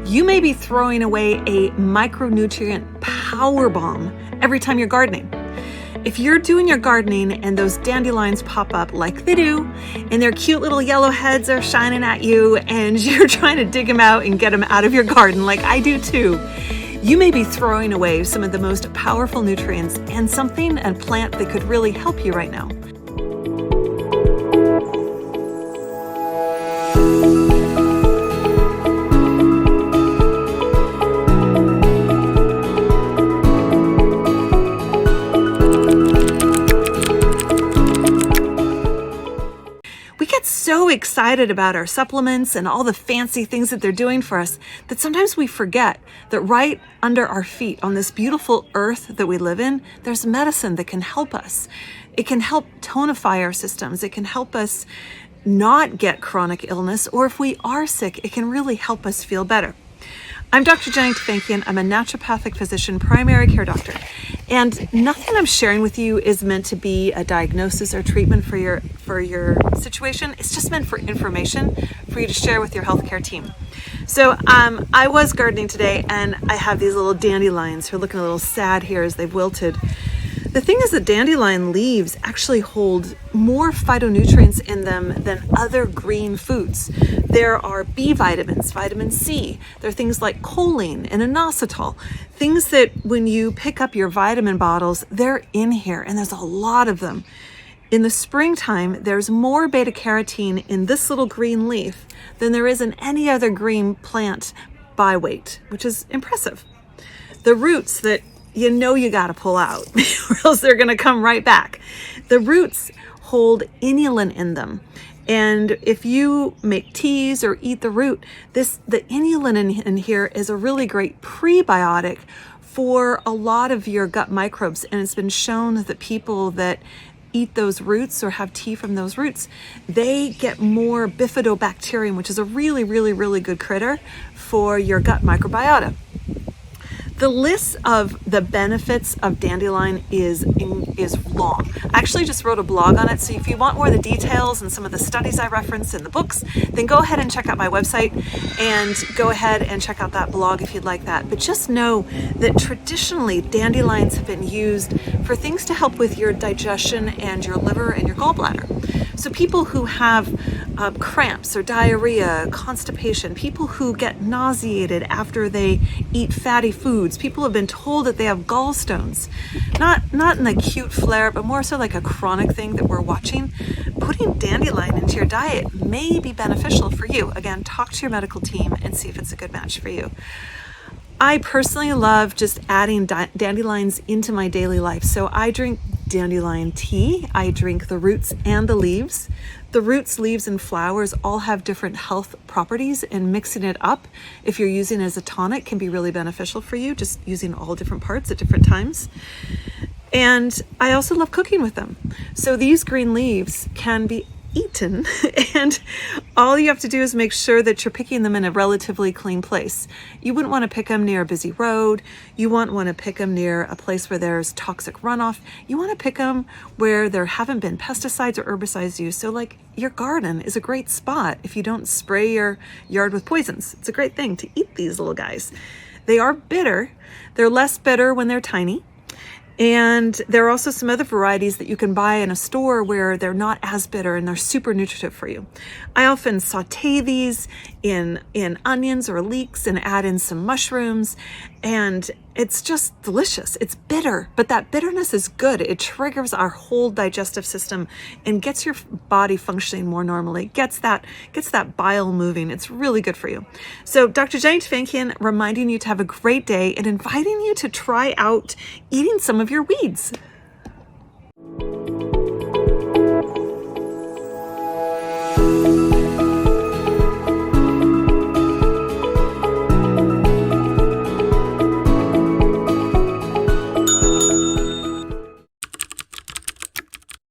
You may be throwing away a micronutrient power bomb every time you're gardening. If you're doing your gardening and those dandelions pop up like they do, and their cute little yellow heads are shining at you, and you're trying to dig them out and get them out of your garden like I do too, you may be throwing away some of the most powerful nutrients and a plant that could really help you right now. So excited about our supplements and all the fancy things that they're doing for us that sometimes we forget that right under our feet on this beautiful earth that we live in, there's medicine that can help us. It can help tonify our systems. It can help us not get chronic illness, or if we are sick, it can really help us feel better. I'm Dr. Jenny Tufenkian. I'm a naturopathic physician, primary care doctor, and nothing I'm sharing with you is meant to be a diagnosis or treatment for your situation. It's just meant for information for you to share with your healthcare team. So I was gardening today, and I have these little dandelions who are looking a little sad here as they've wilted. The thing is that dandelion leaves actually hold more phytonutrients in them than other green foods. There are B vitamins, vitamin C. There are things like choline and inositol, things that when you pick up your vitamin bottles, they're in here, and there's a lot of them. In the springtime, there's more beta carotene in this little green leaf than there is in any other green plant by weight, which is impressive. The roots that you gotta pull out or else they're gonna come right back. The roots hold inulin in them. And if you make teas or eat the root, the inulin in here is a really great prebiotic for a lot of your gut microbes. And it's been shown that people that eat those roots or have tea from those roots, they get more bifidobacterium, which is a really, really, really good critter for your gut microbiota. The list of the benefits of dandelion is long. I actually just wrote a blog on it, so if you want more of the details and some of the studies I referenced in the books, then go ahead and check out my website and go ahead and check out that blog if you'd like that. But just know that traditionally dandelions have been used for things to help with your digestion and your liver and your gallbladder. So people who have cramps or diarrhea, constipation, people who get nauseated after they eat fatty foods, people have been told that they have gallstones, not an acute flare, but more so like a chronic thing that we're watching. Putting dandelion into your diet may be beneficial for you. Again, talk to your medical team and see if it's a good match for you. I personally love just adding dandelions into my daily life. So I drink dandelion tea. I drink the roots and the leaves. The roots, leaves, and flowers all have different health properties, and mixing it up, if you're using it as a tonic, can be really beneficial for you, just using all different parts at different times. And I also love cooking with them. So these green leaves can be eaten, and all you have to do is make sure that you're picking them in a relatively clean place. You wouldn't want to pick them near a busy road. You wouldn't want to pick them near a place where there's toxic runoff. You want to pick them where there haven't been pesticides or herbicides used. So like your garden is a great spot if you don't spray your yard with poisons. It's a great thing to eat these little guys. They are bitter. They're less bitter when they're tiny. And there are also some other varieties that you can buy in a store where they're not as bitter and they're super nutritive for you. I often saute these in onions or leeks and add in some mushrooms, and it's just delicious. It's bitter, but that bitterness is good. It triggers our whole digestive system and gets your body functioning more normally. Gets that bile moving. It's really good for you. So Dr. Jenny Tufenkian reminding you to have a great day and inviting you to try out eating some of your weeds.